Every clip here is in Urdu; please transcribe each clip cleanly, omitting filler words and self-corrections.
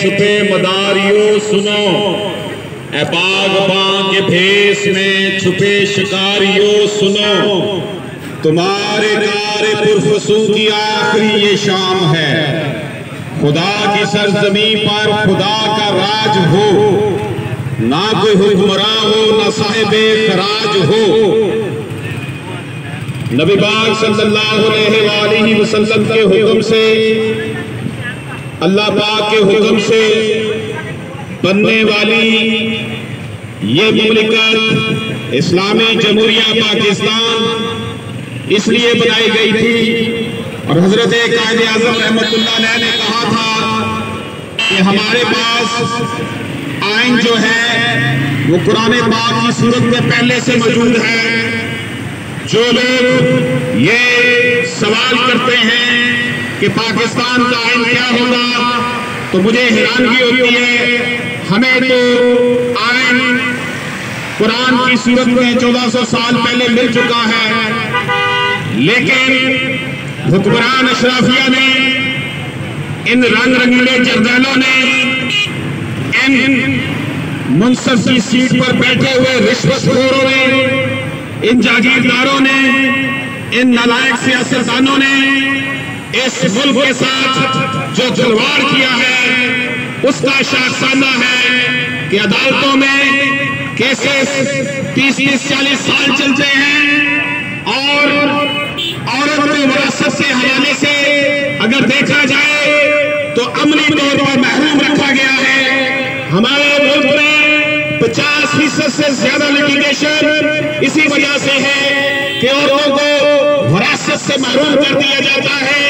چھپے مداریوں سنو، اے باغباں کے بھیس میں چھپے شکاریوں سنو، تمہارے کار پرفسوں کی آخری یہ شام ہے، خدا کی سرزمین پر خدا کا راج ہو، نہ کوئی حکمراں ہو نہ صاحب خراج ہو۔ نبی پاک صلی اللہ علیہ وآلہ وسلم کے حکم سے، اللہ پاک کے حکم سے بننے والی یہ مملکت اسلامی جمہوریہ پاکستان اس لیے بنائی گئی تھی، اور حضرت قائد اعظم رحمت اللہ علیہ نے کہا تھا کہ ہمارے پاس آئین جو ہے وہ قرآن پاک کی صورت میں پہلے سے موجود ہے۔ جو لوگ یہ سوال کرتے ہیں کہ پاکستان کا آئین کیا ہوگا، تو مجھے حیرانگی ہوتی ہے۔ ہمیں تو آئین قرآن کی صورت میں 1400 سال پہلے مل چکا ہے، لیکن حکمران اشرافیہ نے، ان رنگ رنگیلے جرنیلوں نے، ان منصف کی سیٹ پر بیٹھے ہوئے رشوت خوروں نے، ان جاگیرداروں نے، ان نالائق سیاستدانوں نے اس ملک کے ساتھ جو کھلواڑ کیا ہے، اس کا شاخسانہ ہے کہ عدالتوں میں کیسز 30-40 سال چلتے ہیں، اور عورت کو وراثت سے حوالے سے اگر دیکھا جائے تو عملی طور پر محروم رکھا گیا ہے۔ ہمارے ملک میں 50% سے زیادہ لیٹیگیشن اسی وجہ سے ہے کہ عورتوں کو وراثت سے محروم کر دیا جاتا ہے۔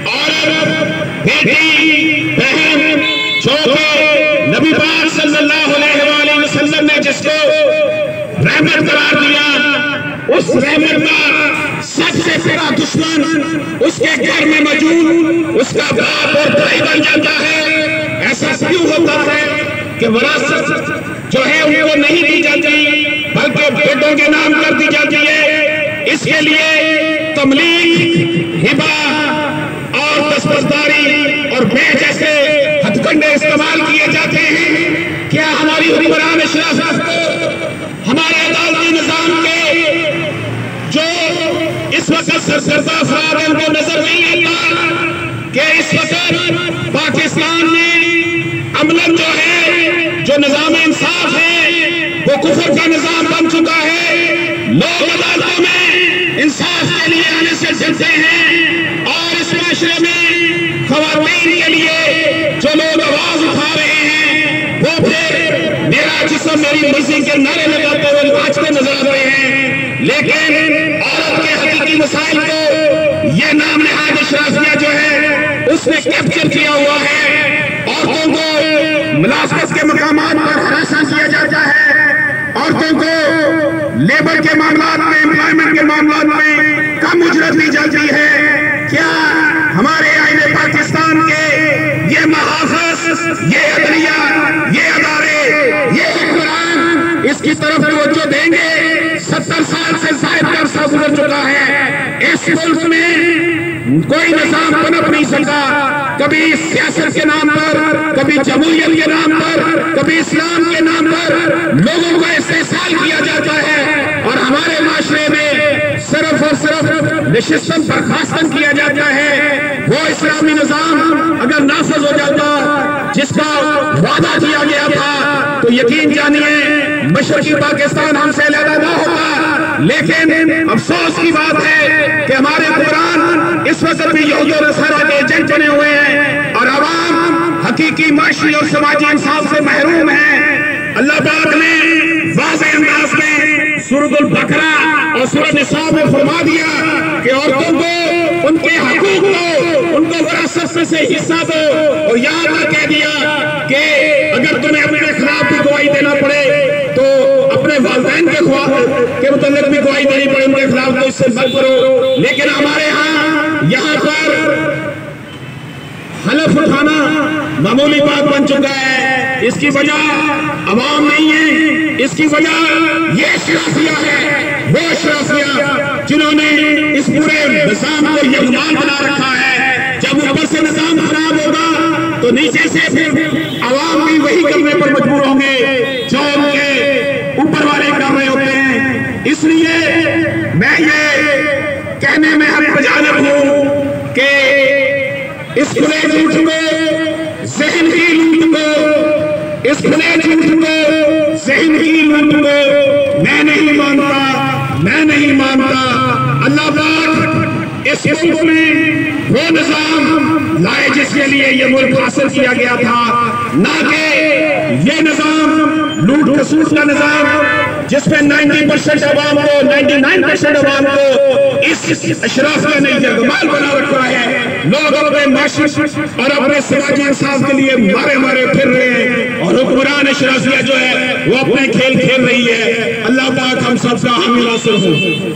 عورت، بیٹی، بہن، جو کہ نبی پاک صلی اللہ علیہ وآلہ وسلم نے جس کو رحمت قرار دیا، اس رحمت کا سب سے بڑا دشمن اس کے گھر میں موجود اس کا باپ اور بھائی بن جاتا ہے۔ ایسا کیوں ہوتا ہے کہ وراثت جو ہے ان کو نہیں دی جاتی بلکہ بیٹوں کے نام کر دی جاتی ہے؟ اس کے لیے تملیک، ہبہ اور دستبرداری اور بے جیسے ہتھ کنڈے استعمال کیے جاتے ہیں۔ کیا ہماری حکمران اشراف کو ہمارے عدالتی نظام کے جو اس وقت سرکردہ افراد ہیں ان کو نظر نہیں آتا کہ اس وقت پاکستان میں عملاً جو ہے جو نظام انصاف ہے وہ کفر کا نظام بن چکا ہے؟ لوگ عدالتوں میں انصاف کے لیے آنے سے ڈرتے ہیں، اور اس معاشرے میں خواتین کے لیے جو لوگ آواز اٹھا رہے ہیں وہ پھر میرا جسم میری مرضی کے نعرے لگاتے ہوئے ناچتے نظر آتے ہیں۔ لیکن عورت کے حقیقی مسائل کو یہ نام نہاد اشرافیہ جو ہے اس نے کیپچر کیا ہوا ہے۔ عورتوں کو ملازمت کے مقامات پر ہراساں کیا جاتا ہے، عورتوں کو لیبر کے معاملات میں، امپلائمنٹ کے معاملات میں کم اجرت دی جاتی ہے۔ کیا ہمارے آئین پاکستان کے یہ محافظ، یہ عدلیہ، یہ ادارے، یہ حکمران اس کی طرف توجہ دیں گے؟ 70 سال سے زائد کا عرصہ گزر چکا ہے، اس ملک میں کوئی نظام پنپ نہیں سکا، کبھی سیاست کے نام پر، کبھی جمہوریت کے نام پر، کبھی اسلام کے نام پر لوگوں کو استحصال کیا جاتا ہے، اور ہمارے معاشرے میں صرف اور صرف نشستن برخاستن کیا جاتا ہے۔ وہ اسلامی نظام اگر نافذ ہو جاتا جس کا وعدہ کیا گیا تھا تو یقین جانیے مشرقی پاکستان ہم سے علیحدہ نہ ہوتا۔ لیکن افسوس کی بات ہے کہ ہمارے حکمران اس وقت بھی یہود و نصارہ کے ایجنٹ بنے ہوئے ہیں، اور عوام حقیقی معاشی اور سماجی انصاف سے محروم ہیں۔ اللہ پاک نے واضح انداز میں سورۃ البقرہ اور سورۃ نساء میں فرما دیا کہ عورتوں کو ان کے حقوق دو، ان کو وراثت سے حصہ دو، اور یہاں تک کہہ دیا کہ اگر تمہیں اپنے خلاف بھی گواہی دینا پڑے تو اپنے والدین کے متعلق بھی گواہی دینی پڑے ان کے خلاف، تو اس سے مت کرو۔ لیکن ہمارے یہاں پر حلف اٹھانا معمولی بات بن چکا ہے۔ اس کی وجہ عوام نہیں ہے، اس کی وجہ یہ اشرافیہ ہے، وہ اشرافیہ جنہوں نے اس پورے نظام کو یکمال بنا رکھا ہے۔ جب اوپر سے نظام خراب ہوگا تو نیچے سے پھر اس لیے میں یہ کہنے میں حق بجانب ہوں کہ اس کھلے جھوٹ کو، ذہن کی لوٹ کو، اس کھلے جھوٹ کو، ذہن کی لوٹ کو میں نہیں مانتا۔ اللہ پاک اس ملک میں وہ نظام لائے جس کے لیے یہ ملک حاصل کیا گیا تھا، نہ کہ یہ نظام لوٹ کھسوٹ کا نظام جس میں 90% عوام کو، 99% عوام کو اس اشرافیہ نے جگمال بنا رکھا ہے۔ لوگ اپنے معاشی اور اپنے سماجی انصاف کے لیے مارے پھر رہے ہیں، اور حکمران اشرافیہ جو ہے وہ اپنے کھیل کھیل رہی ہے۔ اللہ پاک ہم سب کا حامی ناصر ہو۔